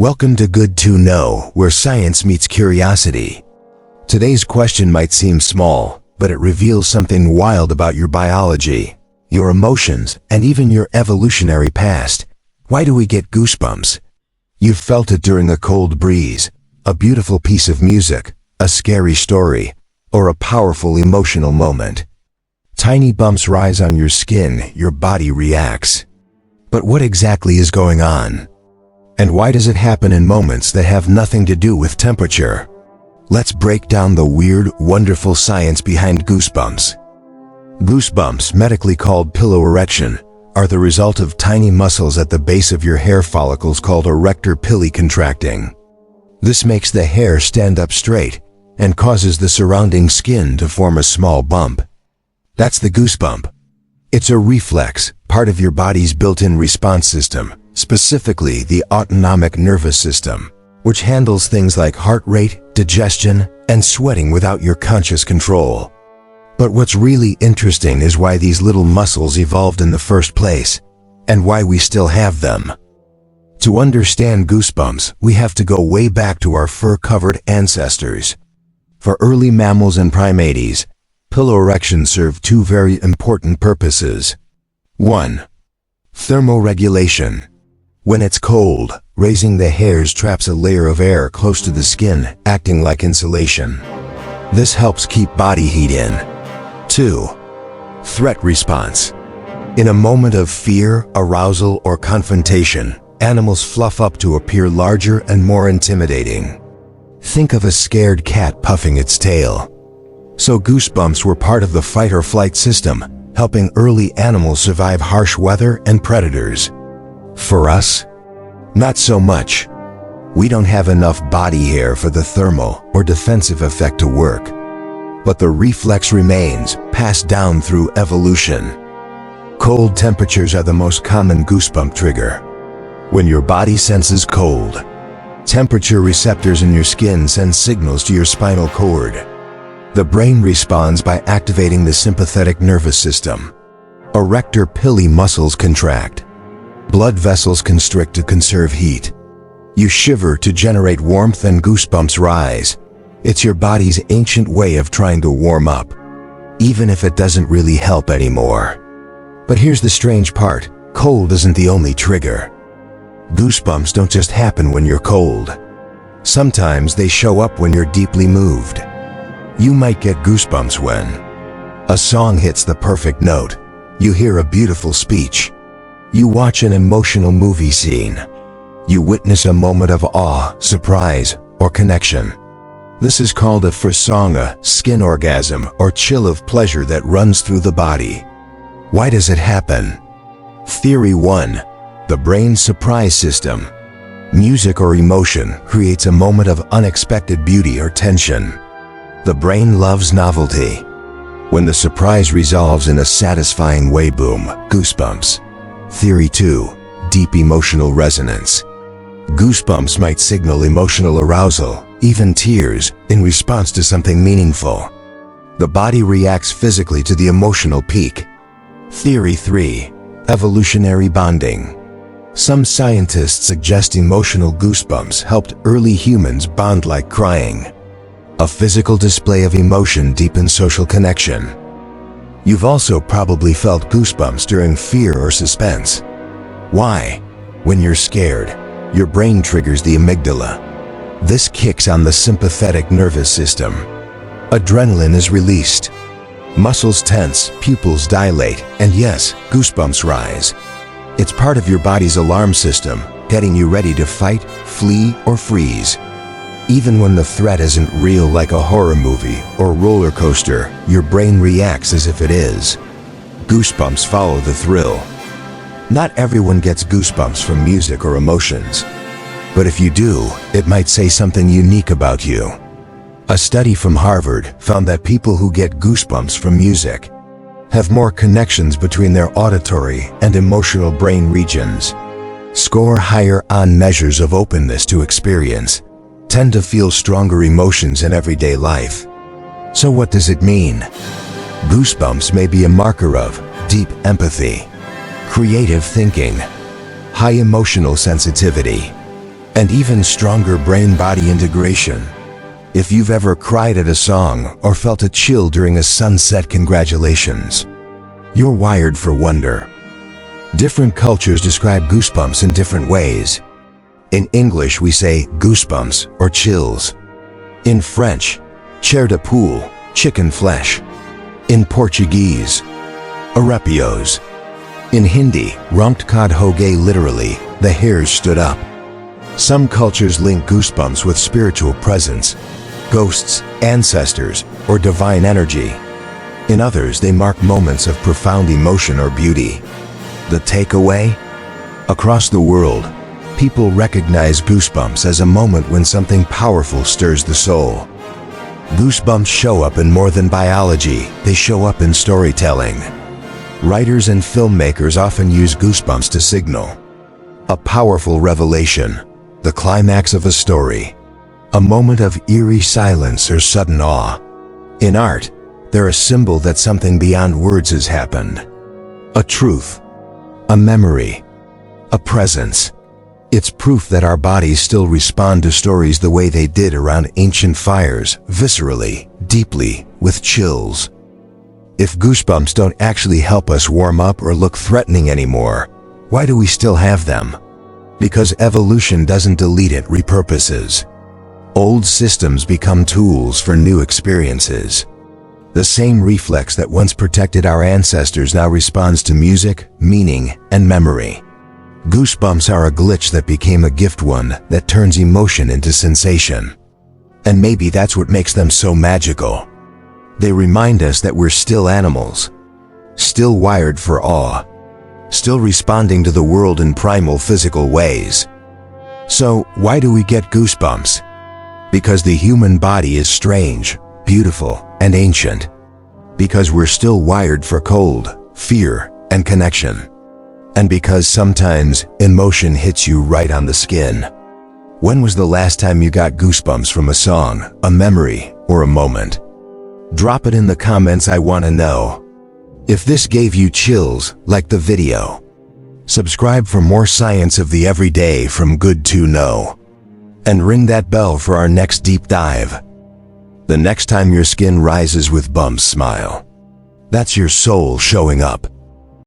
Welcome to Good to Know, where science meets curiosity. Today's question might seem small, but it reveals something wild about your biology, your emotions, and even your evolutionary past. Why do we get goosebumps? You've felt it during a cold breeze, a beautiful piece of music, a scary story, or a powerful emotional moment. Tiny bumps rise on your skin, your body reacts. But what exactly is going on? And why does it happen in moments that have nothing to do with temperature? Let's break down the weird, wonderful science behind goosebumps. Goosebumps, medically called pillow erection, are the result of tiny muscles at the base of your hair follicles called erector pili contracting. This makes the hair stand up straight and causes the surrounding skin to form a small bump. That's the goosebump. It's a reflex, part of your body's built-in response system, specifically the autonomic nervous system, which handles things like heart rate, digestion, and sweating without your conscious control. But what's really interesting is why these little muscles evolved in the first place, and why we still have them. To understand goosebumps, we have to go way back to our fur-covered ancestors. For early mammals and primates, pillow erection served two very important purposes. 1. Thermoregulation. When it's cold, raising the hairs traps a layer of air close to the skin, acting like insulation. This helps keep body heat in. 2. Threat response. In a moment of fear, arousal, or confrontation, animals fluff up to appear larger and more intimidating. Think of a scared cat puffing its tail. So goosebumps were part of the fight-or-flight system, helping early animals survive harsh weather and predators. For us, not so much. We don't have enough body hair for the thermal or defensive effect to work. But the reflex remains, passed down through evolution. Cold temperatures are the most common goosebump trigger. When your body senses cold, temperature receptors in your skin send signals to your spinal cord. The brain responds by activating the sympathetic nervous system. Erector pili muscles contract. Blood vessels constrict to conserve heat. You shiver to generate warmth and goosebumps rise. It's your body's ancient way of trying to warm up, even if it doesn't really help anymore. But here's the strange part. Cold isn't the only trigger. Goosebumps don't just happen when you're cold. Sometimes they show up when you're deeply moved. You might get goosebumps when a song hits the perfect note, you hear a beautiful speech, you watch an emotional movie scene, you witness a moment of awe, surprise, or connection. This is called a frisson, skin orgasm, or chill of pleasure that runs through the body. Why does it happen? Theory 1. The brain's surprise system. Music or emotion creates a moment of unexpected beauty or tension. The brain loves novelty. When the surprise resolves in a satisfying way, boom, goosebumps. Theory 2. Deep emotional resonance. Goosebumps might signal emotional arousal, even tears, in response to something meaningful. The body reacts physically to the emotional peak. Theory 3. Evolutionary bonding. Some scientists suggest emotional goosebumps helped early humans bond like crying. A physical display of emotion deepens social connection. You've also probably felt goosebumps during fear or suspense. Why? When you're scared, your brain triggers the amygdala. This kicks on the sympathetic nervous system. Adrenaline is released. Muscles tense, pupils dilate, and yes, goosebumps rise. It's part of your body's alarm system, getting you ready to fight, flee, or freeze. Even when the threat isn't real, like a horror movie or roller coaster, your brain reacts as if it is. Goosebumps follow the thrill. Not everyone gets goosebumps from music or emotions. But if you do, it might say something unique about you. A study from Harvard found that people who get goosebumps from music have more connections between their auditory and emotional brain regions, score higher on measures of openness to experience, tend to feel stronger emotions in everyday life. So what does it mean? Goosebumps may be a marker of deep empathy, creative thinking, high emotional sensitivity, and even stronger brain-body integration. If you've ever cried at a song or felt a chill during a sunset, congratulations. You're wired for wonder. Different cultures describe goosebumps in different ways. In English, we say goosebumps or chills. In French, chair de poule, chicken flesh. In Portuguese, arrepios. In Hindi, rumpt khad ho gay, literally, the hairs stood up. Some cultures link goosebumps with spiritual presence, ghosts, ancestors, or divine energy. In others, they mark moments of profound emotion or beauty. The takeaway? Across the world, people recognize goosebumps as a moment when something powerful stirs the soul. Goosebumps show up in more than biology, they show up in storytelling. Writers and filmmakers often use goosebumps to signal a powerful revelation, the climax of a story, a moment of eerie silence or sudden awe. In art, they're a symbol that something beyond words has happened. A truth, a memory, a presence. It's proof that our bodies still respond to stories the way they did around ancient fires, viscerally, deeply, with chills. If goosebumps don't actually help us warm up or look threatening anymore, why do we still have them? Because evolution doesn't delete, it repurposes. Old systems become tools for new experiences. The same reflex that once protected our ancestors now responds to music, meaning, and memory. Goosebumps are a glitch that became a gift, one that turns emotion into sensation. And maybe that's what makes them so magical. They remind us that we're still animals, still wired for awe, still responding to the world in primal physical ways. So, why do we get goosebumps? Because the human body is strange, beautiful, and ancient. Because we're still wired for cold, fear, and connection. And because sometimes emotion hits you right on the skin. When was the last time you got goosebumps from a song, a memory, or a moment? Drop it in the comments, I want to know. If this gave you chills, like the video. Subscribe for more science of the everyday from Good to Know. And ring that bell for our next deep dive. The next time your skin rises with bumps, smile. That's your soul showing up.